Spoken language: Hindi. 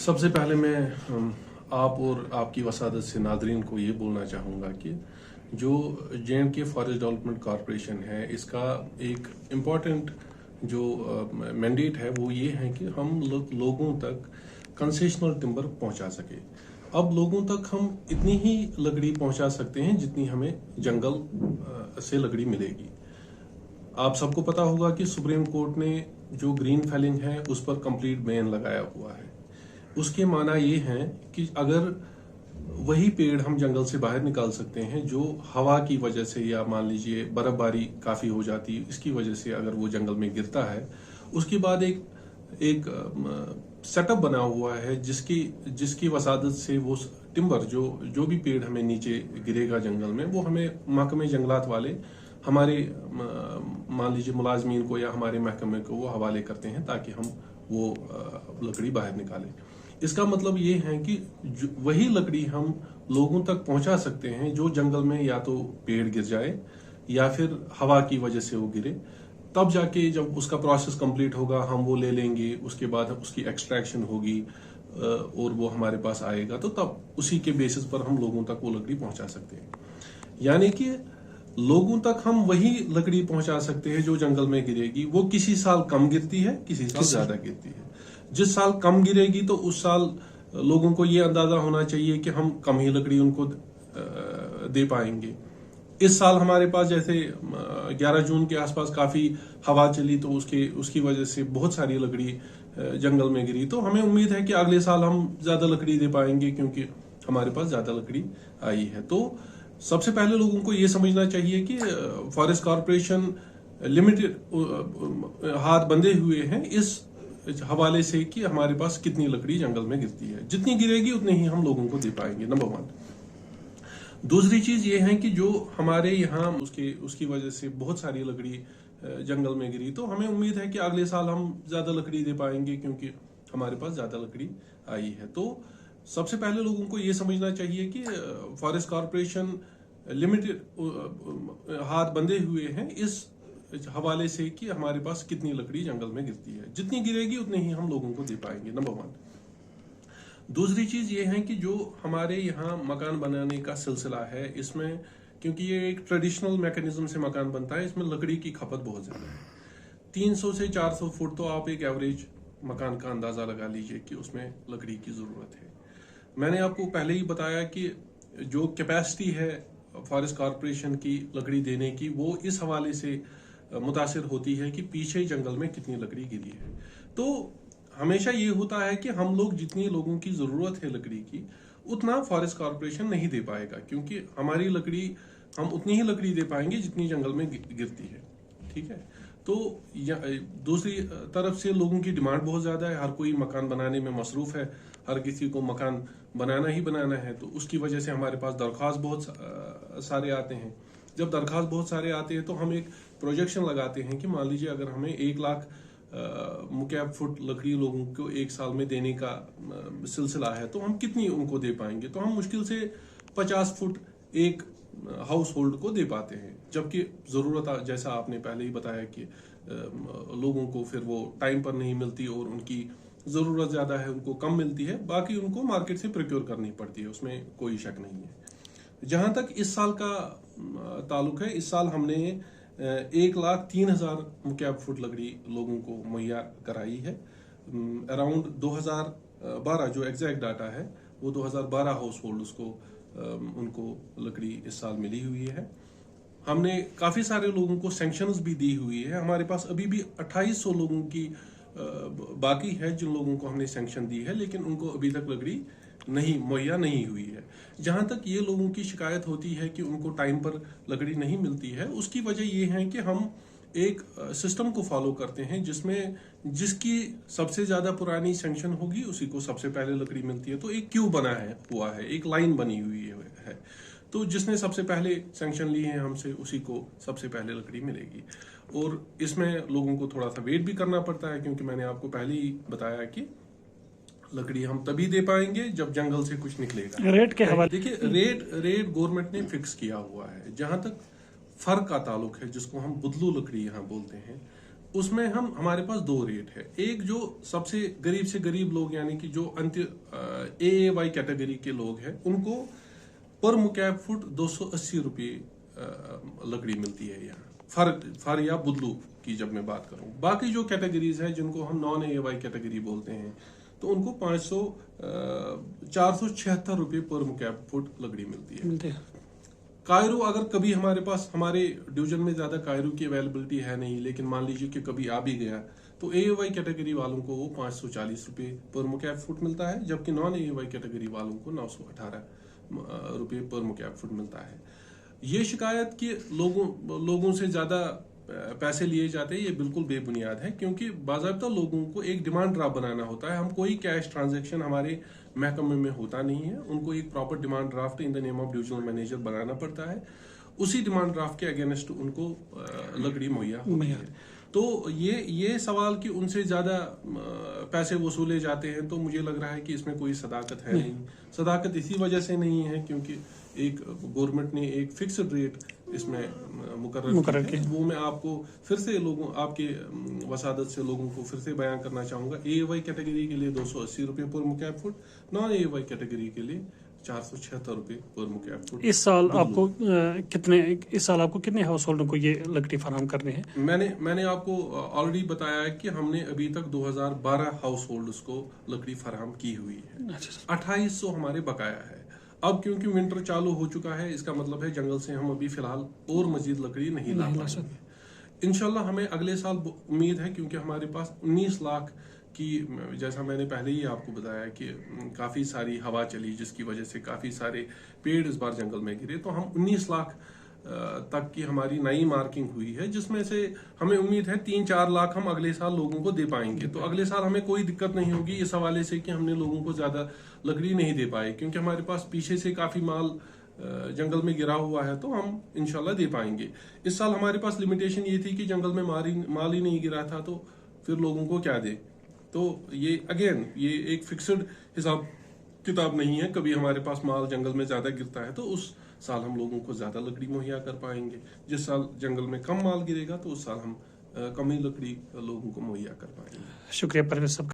सबसे पहले मैं आप और आपकी वसादत से नादरीन को ये बोलना चाहूँगा कि जो जे.एंड.के फॉरेस्ट डेवलपमेंट कॉरपोरेशन है, इसका एक इम्पॉर्टेंट जो मैंडेट है वो ये है कि हम लोगों तक कंसेशनल टिम्बर पहुंचा सके। अब लोगों तक हम इतनी ही लकड़ी पहुंचा सकते हैं जितनी हमें जंगल से लकड़ी मिलेगी। आप सबको पता होगा कि सुप्रीम कोर्ट ने जो ग्रीन फेलिंग है उस पर कंप्लीट बैन लगाया हुआ है। उसके माना ये है कि अगर वही पेड़ हम जंगल से बाहर निकाल सकते हैं जो हवा की वजह से या मान लीजिए बर्फबारी काफी हो जाती है, इसकी वजह से अगर वो जंगल में गिरता है, उसके बाद एक सेटअप बना हुआ है जिसकी वसादत से वो टिम्बर जो भी पेड़ हमें नीचे गिरेगा जंगल में, वो हमें महकमे जंगलात वाले हमारे मान लीजिए मुलाजमीन को या हमारे महकमे को वो हवाले करते हैं ताकि हम वो लकड़ी बाहर निकालें। इसका मतलब ये है कि वही लकड़ी हम लोगों तक पहुंचा सकते हैं जो जंगल में या तो पेड़ गिर जाए या फिर हवा की वजह से वो गिरे। तब जाके जब उसका प्रोसेस कंप्लीट होगा हम वो ले लेंगे, उसके बाद उसकी एक्सट्रैक्शन होगी और वो हमारे पास आएगा, तो तब उसी के बेसिस पर हम लोगों तक वो लकड़ी पहुंचा सकते हैं। यानी कि लोगों तक हम वही लकड़ी पहुंचा सकते हैं जो जंगल में गिरेगी। वो किसी साल कम गिरती है, किसी साल ज्यादा गिरती है। जिस साल कम गिरेगी तो उस साल लोगों को ये अंदाजा होना चाहिए कि हम कम ही लकड़ी उनको दे पाएंगे। इस साल हमारे पास जैसे 11 जून के आसपास काफी हवा चली तो उसकी वजह से बहुत सारी लकड़ी जंगल में गिरी, तो हमें उम्मीद है कि अगले साल हम ज्यादा लकड़ी दे पाएंगे क्योंकि हमारे पास ज्यादा लकड़ी आई है। तो सबसे पहले लोगों को ये समझना चाहिए कि फॉरेस्ट कॉरपोरेशन लिमिटेड हाथ बंधे हुए हैं इस हवाले से कि हमारे पास कितनी लकड़ी जंगल में गिरती है। जितनी गिरेगी उतनी ही हम लोगों को दे पाएंगे, नंबर 1। दूसरी चीज ये है कि जो हमारे यहाँ उसकी वजह से बहुत सारी लकड़ी जंगल में गिरी, तो हमें उम्मीद है कि अगले साल हम ज्यादा लकड़ी दे पाएंगे क्योंकि हमारे पास ज्यादा लकड़ी आई है। तो सबसे पहले लोगों को ये समझना चाहिए कि फॉरेस्ट कॉरपोरेशन लिमिटेड हाथ बंधे हुए हैं इस हवाले से कि हमारे पास कितनी लकड़ी जंगल में गिरती है। जितनी गिरेगी उतनी ही हम लोगों को दे पाएंगे, नंबर 1। दूसरी चीज ये है कि जो हमारे यहाँ मकान बनाने का सिलसिला है, इसमें क्योंकि ये एक ट्रेडिशनल मैकेनिज्म से मकान बनता है, इसमें लकड़ी की खपत बहुत ज्यादा है। 300 से 400 फुट तो आप एक एवरेज मकान का अंदाजा लगा लीजिए कि उसमें लकड़ी की जरूरत है। मैंने आपको पहले ही बताया कि जो कैपेसिटी है फॉरेस्ट कॉरपोरेशन की लकड़ी देने की, वो इस हवाले से मुतासिर होती है कि पीछे जंगल में कितनी लकड़ी गिरी है। तो हमेशा ये होता है कि हम लोग जितनी लोगों की जरूरत है लकड़ी की, उतना फॉरेस्ट कॉरपोरेशन नहीं दे पाएगा क्योंकि हमारी लकड़ी हम उतनी ही लकड़ी दे पाएंगे जितनी जंगल में गिरती है, ठीक है। तो दूसरी तरफ से लोगों की डिमांड बहुत ज्यादा है, हर कोई मकान बनाने में मसरूफ है, हर किसी को मकान बनाना ही बनाना है। तो उसकी वजह से हमारे पास दरख्वास्त बहुत सारे आते हैं। जब दरख्वास्त बहुत सारे आते हैं तो हम एक प्रोजेक्शन लगाते हैं कि मान लीजिए अगर हमें 1 लाख मुकैब फुट लकड़ी लोगों को एक साल में देने का सिलसिला है, तो हम कितनी उनको दे पाएंगे। तो हम मुश्किल से 50 फुट एक हाउस होल्ड को दे पाते हैं, जबकि जरूरत जैसा आपने पहले ही बताया कि लोगों को फिर वो टाइम पर नहीं मिलती और उनकी जरूरत ज्यादा है, उनको कम मिलती है, बाकी उनको मार्केट से प्रोक्योर करनी पड़ती है, उसमें कोई शक नहीं है। जहां तक इस साल का ताल्लुक है, इस साल हमने 1,03,000 मुकैब फुट लकड़ी लोगों को मुहैया कराई है। अराउंड 2012 जो एग्जैक्ट डाटा है वो 2012 हाउस होल्ड को उनको लकड़ी इस साल मिली हुई है। हमने काफी सारे लोगों को सैंक्शंस भी दी हुई है। हमारे पास अभी भी 2800 लोगों की बाकी है जिन लोगों को हमने सैंक्शन दी है, लेकिन उनको अभी तक लकड़ी नहीं मुहैया नहीं हुई है। जहां तक ये लोगों की शिकायत होती है कि उनको टाइम पर लकड़ी नहीं मिलती है, उसकी वजह ये है कि हम एक सिस्टम को फॉलो करते हैं जिसमें जिसकी सबसे ज्यादा पुरानी सैंक्शन होगी उसी को सबसे पहले लकड़ी मिलती है। तो एक क्यू बना है हुआ है, एक लाइन बनी हुई है। तो जिसने सबसे पहले सैंक्शन ली है हमसे, उसी को सबसे पहले लकड़ी मिलेगी। और इसमें लोगों को थोड़ा सा वेट भी करना पड़ता है क्योंकि मैंने आपको पहले ही बताया कि लकड़ी हम तभी दे पाएंगे जब जंगल से कुछ निकलेगा। रेट के हवाले देखिए, रेट गवर्नमेंट ने फिक्स किया हुआ है। जहां तक फर का ताल्लुक है, जिसको हम बुदलू लकड़ी यहाँ बोलते हैं, उसमें हमारे पास दो रेट है। एक जो सबसे गरीब से गरीब लोग यानी कि जो AAY कैटेगरी के लोग हैं उनको पर मुकैब फुट 280 रुपये लकड़ी मिलती है यहाँ फर या बुदलू की जब मैं बात करूं। बाकी जो कैटेगरीज है जिनको हम नॉन AAY कैटेगरी बोलते हैं तो उनको 476 रुपये पर मुकैब फुट लकड़ी मिलती है। कायरू अगर कभी हमारे पास हमारे डिवीजन में ज्यादा कायरू की अवेलेबिलिटी है नहीं, लेकिन मान लीजिए कि कभी आ भी गया तो AAY कैटेगरी वालों को वो 540 रुपये पर मुकैब फुट मिलता है, जबकि नॉन AAY कैटेगरी वालों को 918 रुपये पर मुकैब फुट मिलता है। ये शिकायत कि लोगों से ज्यादा पैसे लिए जाते हैं ये बिल्कुल बेबुनियाद है, क्योंकि बाज़ाब्ता लोगों को एक डिमांड ड्राफ्ट बनाना होता है। हम कोई कैश ट्रांजैक्शन हमारे महकमे में होता नहीं है, उनको एक proper demand draft in the name of divisional manager बनाना पड़ता है। उसी डिमांड ड्राफ्ट के अगेंस्ट उनको लकड़ी मुहैया होती है। तो ये सवाल कि उनसे ज्यादा पैसे वसूले जाते हैं, तो मुझे लग रहा है कि इसमें कोई सदाकत है नहीं। सदाकत इसी वजह से नहीं है क्योंकि एक गवर्नमेंट ने एक फिक्स्ड रेट इसमें मुकर्रर की है। वो मैं आपको फिर से आपके वसादत से लोगों को फिर से बयान करना चाहूंगा। AAY कैटेगरी के लिए 280 रुपये पर मुकैब फुट, नॉन AAY कैटेगरी के लिए 476 रुपये पर मुकैब फुट। इस साल आपको कितने हाउस होल्डर को ये लकड़ी फराहम करने हैं? मैंने आपको ऑलरेडी बताया है कि हमने अभी तक 2012 हाउस होल्डर्स को लकड़ी फराहम की हुई है। 2800 हमारे बकाया है। अब क्योंकि विंटर चालू हो चुका है, इसका मतलब है जंगल से हम अभी फिलहाल और मजीद लकड़ी नहीं ला पाएंगे। इंशाल्लाह हमें अगले साल उम्मीद है, क्योंकि हमारे पास 19 लाख की, जैसा मैंने पहले ही आपको बताया कि काफी सारी हवा चली जिसकी वजह से काफी सारे पेड़ इस बार जंगल में गिरे, तो हम 19 लाख तक की हमारी नई मार्किंग हुई है, जिसमें से हमें उम्मीद है 3-4 लाख हम अगले साल लोगों को दे पाएंगे। तो अगले साल हमें कोई दिक्कत नहीं होगी इस हवाले से कि हमने लोगों को ज्यादा लकड़ी नहीं दे पाए, क्योंकि हमारे पास पीछे से काफी माल जंगल में गिरा हुआ है, तो हम इंशाल्लाह दे पाएंगे। इस साल हमारे पास लिमिटेशन ये थी कि जंगल में माल ही नहीं गिरा था, तो फिर लोगों को क्या दे। तो ये एक फिक्स्ड हिसाब किताब नहीं है। कभी हमारे पास माल जंगल में ज्यादा गिरता है तो उस साल हम लोगों को ज्यादा लकड़ी मुहैया कर पाएंगे। जिस साल जंगल में कम माल गिरेगा तो उस साल हम कम ही लकड़ी लोगों को मुहैया कर पाएंगे। शुक्रिया परवेज साहब।